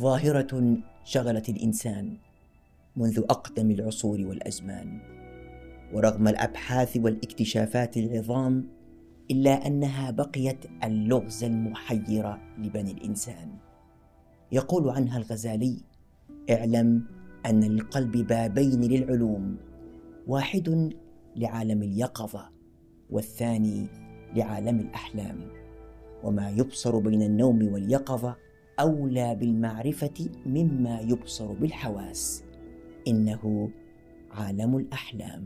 ظاهرة شغلت الإنسان منذ أقدم العصور والأزمان، ورغم الأبحاث والاكتشافات العظام إلا أنها بقيت اللغز المحير لبني الإنسان. يقول عنها الغزالي: اعلم أن للقلب بابين للعلوم، واحد لعالم اليقظة والثاني لعالم الأحلام، وما يبصر بين النوم واليقظة أولى بالمعرفة مما يبصر بالحواس، إنه عالم الأحلام.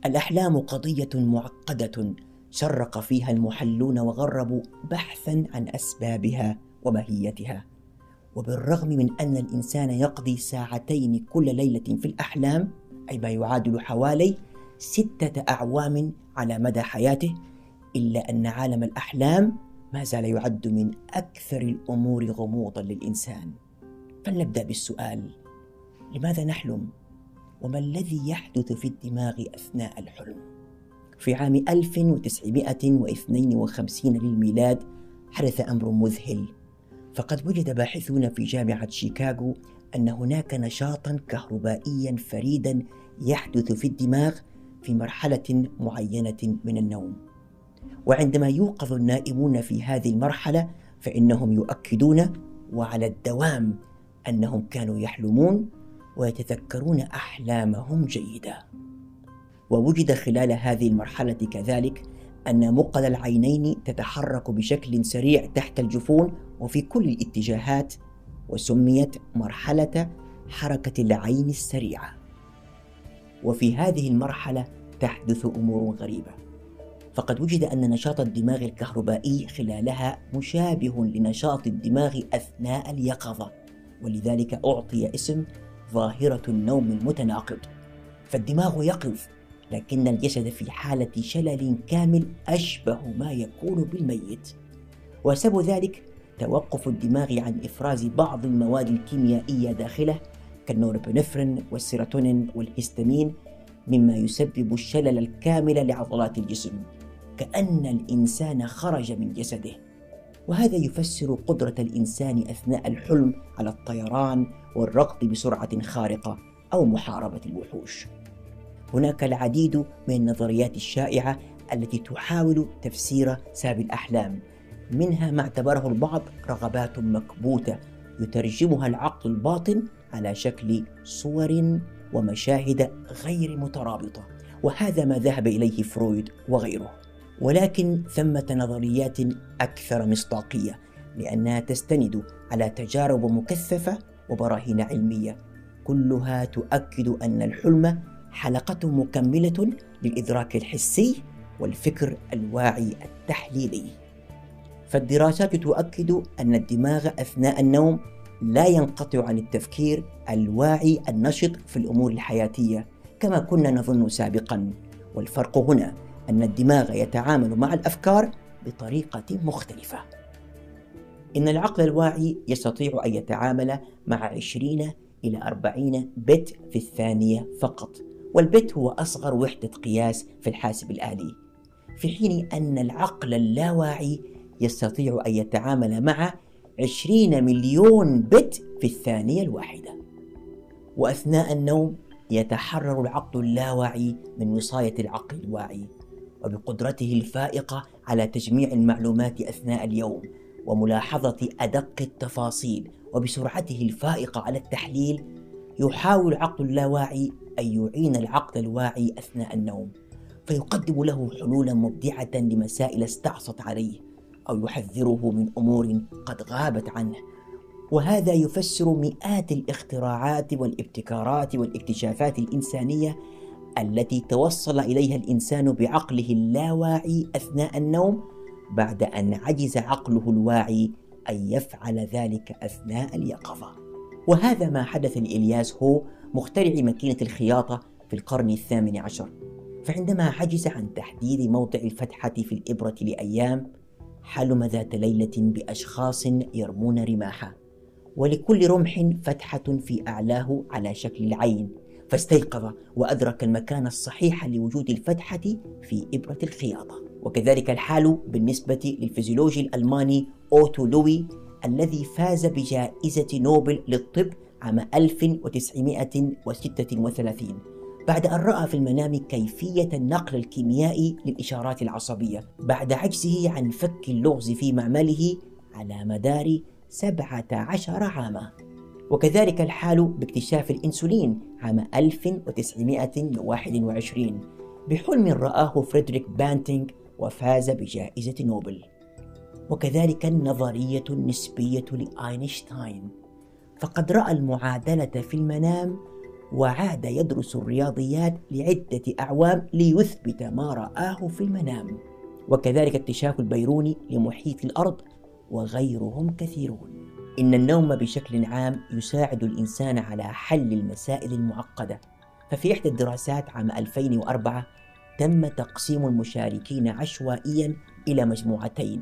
الأحلام قضية معقدة شرق فيها المحلون وغربوا بحثا عن أسبابها وماهيتها، وبالرغم من أن الإنسان يقضي ساعتين كل ليلة في الأحلام، أي ما يعادل حوالي 6 أعوام على مدى حياته، إلا أن عالم الأحلام ما زال يعد من أكثر الأمور غموضا للإنسان. فلنبدأ بالسؤال: لماذا نحلم؟ وما الذي يحدث في الدماغ أثناء الحلم؟ في عام 1952 للميلاد حدث أمر مذهل، فقد وجد باحثون في جامعة شيكاغو أن هناك نشاطا كهربائيا فريدا يحدث في الدماغ في مرحلة معينة من النوم، وعندما يوقظ النائمون في هذه المرحلة فإنهم يؤكدون وعلى الدوام أنهم كانوا يحلمون ويتذكرون أحلامهم جيدة. ووجد خلال هذه المرحلة كذلك أن مقل العينين تتحرك بشكل سريع تحت الجفون وفي كل الاتجاهات، وسميت مرحلة حركة العين السريعة. وفي هذه المرحلة تحدث أمور غريبة، فقد وجد أن نشاط الدماغ الكهربائي خلالها مشابه لنشاط الدماغ أثناء اليقظة، ولذلك أعطي اسم ظاهرة النوم المتناقض. فالدماغ يقظ لكن الجسد في حالة شلل كامل أشبه ما يكون بالميت، وسبب ذلك توقف الدماغ عن إفراز بعض المواد الكيميائية داخله كالنورابينفرين والسيروتونين والهستامين، مما يسبب الشلل الكامل لعضلات الجسم، كأن الإنسان خرج من جسده. وهذا يفسر قدرة الإنسان أثناء الحلم على الطيران والركض بسرعة خارقة أو محاربة الوحوش. هناك العديد من النظريات الشائعة التي تحاول تفسير سبب الأحلام، منها ما اعتبره البعض رغبات مكبوتة يترجمها العقل الباطن على شكل صور ومشاهد غير مترابطة، وهذا ما ذهب إليه فرويد وغيره. ولكن ثمة نظريات أكثر مصداقية، لأنها تستند على تجارب مكثفة وبراهين علمية، كلها تؤكد أن الحلم حلقة مكملة للإدراك الحسي والفكر الواعي التحليلي. فالدراسات تؤكد أن الدماغ أثناء النوم لا ينقطع عن التفكير الواعي النشط في الأمور الحياتية كما كنا نظن سابقا، والفرق هنا أن الدماغ يتعامل مع الأفكار بطريقة مختلفة. إن العقل الواعي يستطيع أن يتعامل مع 20 إلى 40 بت في الثانية فقط، والبت هو أصغر وحدة قياس في الحاسب الآلي، في حين أن العقل اللاواعي يستطيع أن يتعامل مع 20 مليون بت في الثانية الواحدة. وأثناء النوم يتحرر العقل اللاواعي من وصاية العقل الواعي، وبقدرته الفائقة على تجميع المعلومات أثناء اليوم وملاحظة أدق التفاصيل، وبسرعته الفائقة على التحليل يحاول العقل اللاواعي أن يعين العقل الواعي أثناء النوم، فيقدم له حلولا مبدعة لمسائل استعصت عليه، أو يحذره من أمور قد غابت عنه. وهذا يفسر مئات الاختراعات والابتكارات والاكتشافات الإنسانية التي توصل إليها الإنسان بعقله اللاواعي أثناء النوم، بعد أن عجز عقله الواعي أن يفعل ذلك أثناء اليقظة. وهذا ما حدث لإلياس هو مخترع ماكينة الخياطة في القرن 18، فعندما عجز عن تحديد موضع الفتحة في الإبرة لأيام، حلم ذات ليلة بأشخاص يرمون رماحا، ولكل رمح فتحة في أعلاه على شكل العين، فاستيقظ وأدرك المكان الصحيح لوجود الفتحة في إبرة الخياطة. وكذلك الحال بالنسبة للفيزيولوجي الألماني أوتو لوي الذي فاز بجائزة نوبل للطب عام 1936 بعد أن رأى في المنام كيفية النقل الكيميائي للإشارات العصبية بعد عجزه عن فك اللغز في معمله على مدار 17 عاما. وكذلك الحال باكتشاف الإنسولين عام 1921 بحلم رآه فريدريك بانتينغ وفاز بجائزة نوبل. وكذلك النظرية النسبية لأينشتاين، فقد رأى المعادلة في المنام وعاد يدرس الرياضيات لعدة أعوام ليثبت ما رآه في المنام. وكذلك اكتشاف البيروني لمحيط الأرض وغيرهم كثيرون. إن النوم بشكل عام يساعد الإنسان على حل المسائل المعقدة، ففي إحدى الدراسات عام 2004 تم تقسيم المشاركين عشوائيا إلى مجموعتين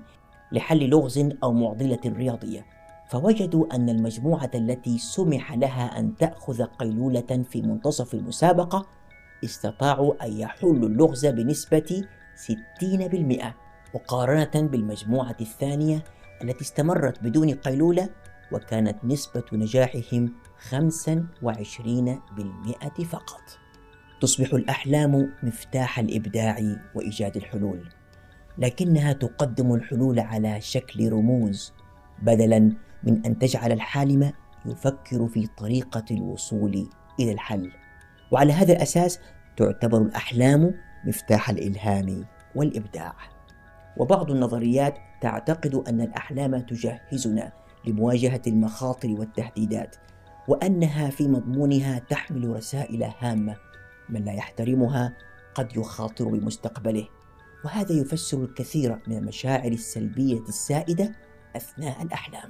لحل لغز أو معضلة رياضية، فوجدوا أن المجموعة التي سمح لها أن تأخذ قيلولة في منتصف المسابقة استطاعوا أن يحلوا اللغز بنسبة 60%، مقارنة بالمجموعة الثانية التي استمرت بدون قيلولة وكانت نسبة نجاحهم 25% فقط. تصبح الأحلام مفتاح الإبداع وإيجاد الحلول، لكنها تقدم الحلول على شكل رموز بدلاً من أن تجعل الحالم يفكر في طريقة الوصول إلى الحل. وعلى هذا الأساس تعتبر الأحلام مفتاح الإلهام والإبداع. وبعض النظريات تعتقد أن الأحلام تجهزنا لمواجهة المخاطر والتهديدات، وأنها في مضمونها تحمل رسائل هامة، من لا يحترمها قد يخاطر بمستقبله، وهذا يفسر الكثير من المشاعر السلبية السائدة أثناء الأحلام.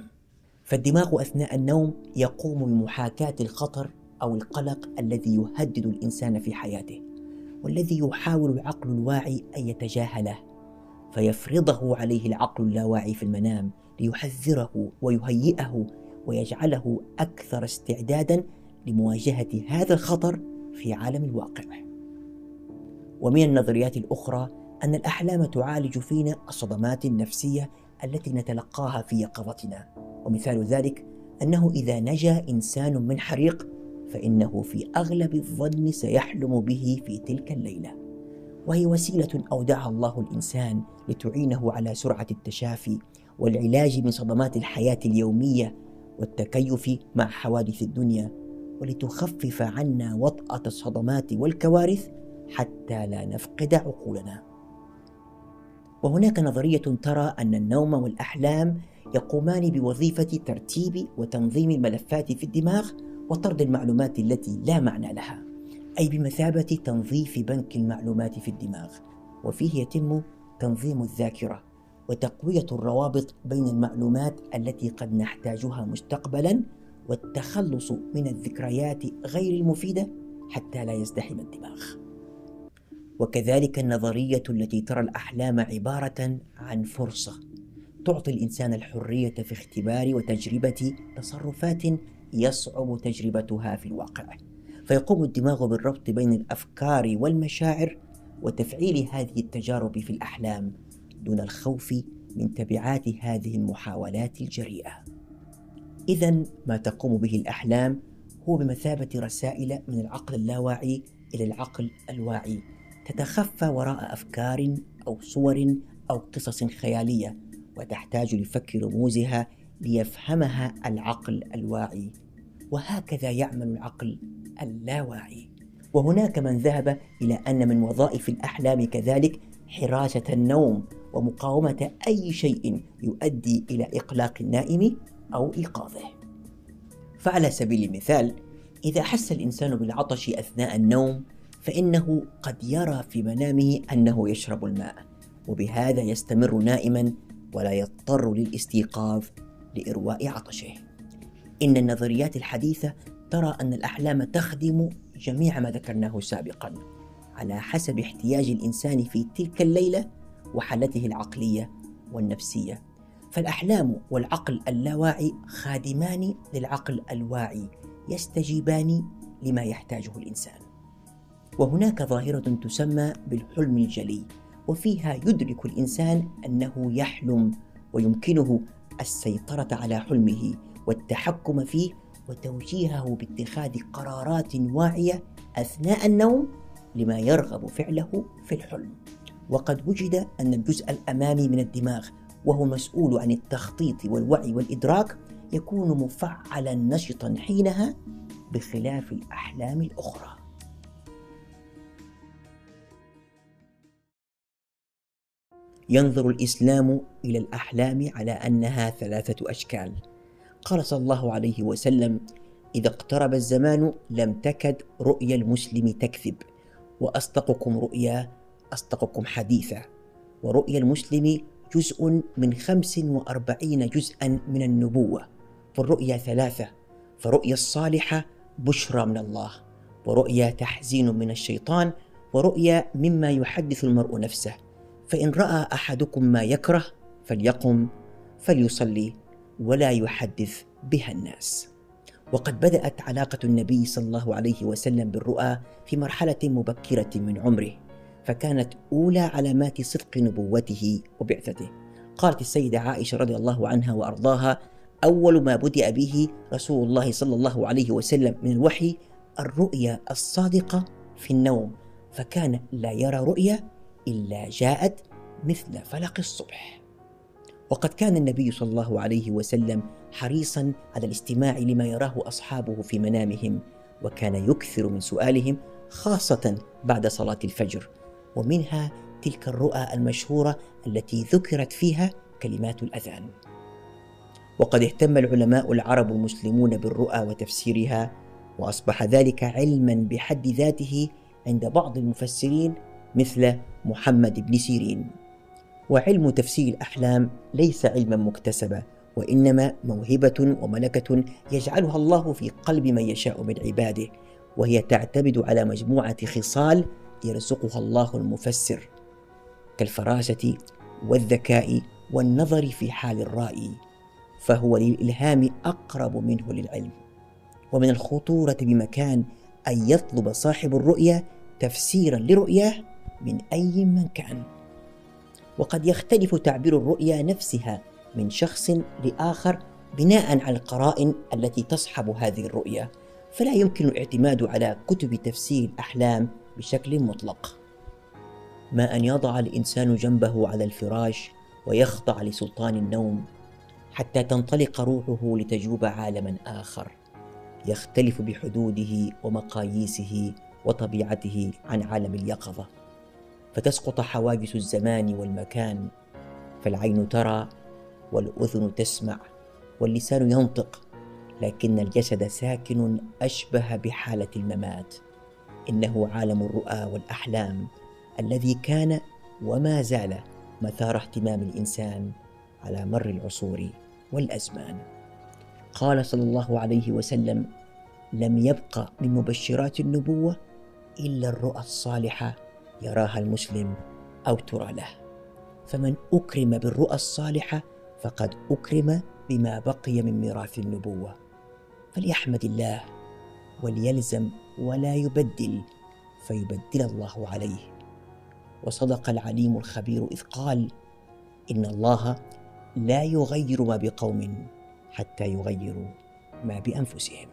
فالدماغ أثناء النوم يقوم بمحاكاة الخطر أو القلق الذي يهدد الإنسان في حياته، والذي يحاول العقل الواعي أن يتجاهله، فيفرضه عليه العقل اللاواعي في المنام ليحذره ويهيئه ويجعله أكثر استعدادا لمواجهة هذا الخطر في عالم الواقع. ومن النظريات الأخرى أن الأحلام تعالج فينا الصدمات النفسية التي نتلقاها في يقظتنا، ومثال ذلك أنه إذا نجا إنسان من حريق فإنه في أغلب الظن سيحلم به في تلك الليلة، وهي وسيلة أودعها الله الإنسان لتعينه على سرعة التشافي والعلاج من صدمات الحياة اليومية والتكيف مع حوادث الدنيا، ولتخفف عنا وطأة الصدمات والكوارث حتى لا نفقد عقولنا. وهناك نظرية ترى أن النوم والأحلام يقومان بوظيفة ترتيب وتنظيم الملفات في الدماغ وطرد المعلومات التي لا معنى لها، أي بمثابة تنظيف بنك المعلومات في الدماغ، وفيه يتم تنظيم الذاكرة وتقوية الروابط بين المعلومات التي قد نحتاجها مستقبلا، والتخلص من الذكريات غير المفيدة حتى لا يزدحم الدماغ. وكذلك النظرية التي ترى الأحلام عبارة عن فرصة تعطي الإنسان الحرية في اختبار وتجربة تصرفات يصعب تجربتها في الواقع، فيقوم الدماغ بالربط بين الأفكار والمشاعر وتفعيل هذه التجارب في الأحلام دون الخوف من تبعات هذه المحاولات الجريئة. إذن ما تقوم به الأحلام هو بمثابة رسائل من العقل اللاواعي إلى العقل الواعي، تتخفى وراء أفكار أو صور أو قصص خيالية، وتحتاج لفك رموزها ليفهمها العقل الواعي، وهكذا يعمل العقل اللاواعي. وهناك من ذهب إلى أن من وظائف الأحلام كذلك حراسة النوم ومقاومة أي شيء يؤدي إلى إقلاق النائم أو إيقاظه. فعلى سبيل المثال، إذا أحس الإنسان بالعطش أثناء النوم فإنه قد يرى في منامه أنه يشرب الماء، وبهذا يستمر نائما ولا يضطر للاستيقاظ لإرواء عطشه. إن النظريات الحديثة ترى أن الأحلام تخدم جميع ما ذكرناه سابقا على حسب احتياج الإنسان في تلك الليلة وحالته العقلية والنفسية. فالأحلام والعقل اللاواعي خادمان للعقل الواعي، يستجيبان لما يحتاجه الإنسان. وهناك ظاهرة تسمى بالحلم الجلي، وفيها يدرك الإنسان أنه يحلم ويمكنه السيطرة على حلمه والتحكم فيه وتوجيهه باتخاذ قرارات واعية أثناء النوم لما يرغب فعله في الحلم. وقد وجد أن الجزء الأمامي من الدماغ، وهو مسؤول عن التخطيط والوعي والإدراك، يكون مفعلا نشطا حينها بخلاف الأحلام الأخرى. ينظر الإسلام إلى الأحلام على أنها 3 أشكال. قال صلى الله عليه وسلم: إذا اقترب الزمان لم تكد رؤيا المسلم تكذب، وأصدقكم رؤيا أصدقكم حديثا. ورؤيا المسلم جزء من 45 جزءا من النبوة. فالرؤيا 3: فرؤيا الصالحة بشرى من الله، ورؤيا تحزين من الشيطان، ورؤيا مما يحدث المرء نفسه. فإن رأى أحدكم ما يكره فليقم فليصلي ولا يحدث بها الناس. وقد بدأت علاقة النبي صلى الله عليه وسلم بالرؤى في مرحلة مبكرة من عمره، فكانت أولى علامات صدق نبوته وبعثته. قالت السيدة عائشة رضي الله عنها وأرضاها: أول ما بدأ به رسول الله صلى الله عليه وسلم من الوحي الرؤيا الصادقة في النوم، فكان لا يرى رؤيا إلا جاءت مثل فلق الصبح. وقد كان النبي صلى الله عليه وسلم حريصا على الاستماع لما يراه أصحابه في منامهم، وكان يكثر من سؤالهم خاصة بعد صلاة الفجر. ومنها تلك الرؤى المشهورة التي ذكرت فيها كلمات الأذان. وقد اهتم العلماء العرب المسلمون بالرؤى وتفسيرها، وأصبح ذلك علما بحد ذاته عند بعض المفسرين مثل محمد بن سيرين. وعلم تفسير الأحلام ليس علما مكتسبا، وإنما موهبة وملكة يجعلها الله في قلب من يشاء من عباده، وهي تعتمد على مجموعة خصال يرزقها الله المفسر، كالفراسة والذكاء والنظر في حال الرائي، فهو للإلهام أقرب منه للعلم. ومن الخطورة بمكان أن يطلب صاحب الرؤيا تفسيرا لرؤياه من أي من كان. وقد يختلف تعبير الرؤيا نفسها من شخص لآخر بناء على القرائن التي تصحب هذه الرؤيا، فلا يمكن الاعتماد على كتب تفسير الأحلام بشكل مطلق. ما أن يضع الإنسان جنبه على الفراش ويخضع لسلطان النوم حتى تنطلق روحه لتجوب عالما آخر يختلف بحدوده ومقاييسه وطبيعته عن عالم اليقظة، فتسقط حواجز الزمان والمكان، فالعين ترى والأذن تسمع واللسان ينطق، لكن الجسد ساكن أشبه بحالة الممات. إنه عالم الرؤى والأحلام الذي كان وما زال مثار اهتمام الإنسان على مر العصور والأزمان. قال صلى الله عليه وسلم: لم يبق من مبشرات النبوة إلا الرؤى الصالحة يراها المسلم أو ترى له. فمن أكرم بالرؤى الصالحة فقد أكرم بما بقي من ميراث النبوة، فليحمد الله وليلزم ولا يبدل فيبدل الله عليه. وصدق العليم الخبير إذ قال: إن الله لا يغير ما بقوم حتى يغيروا ما بأنفسهم.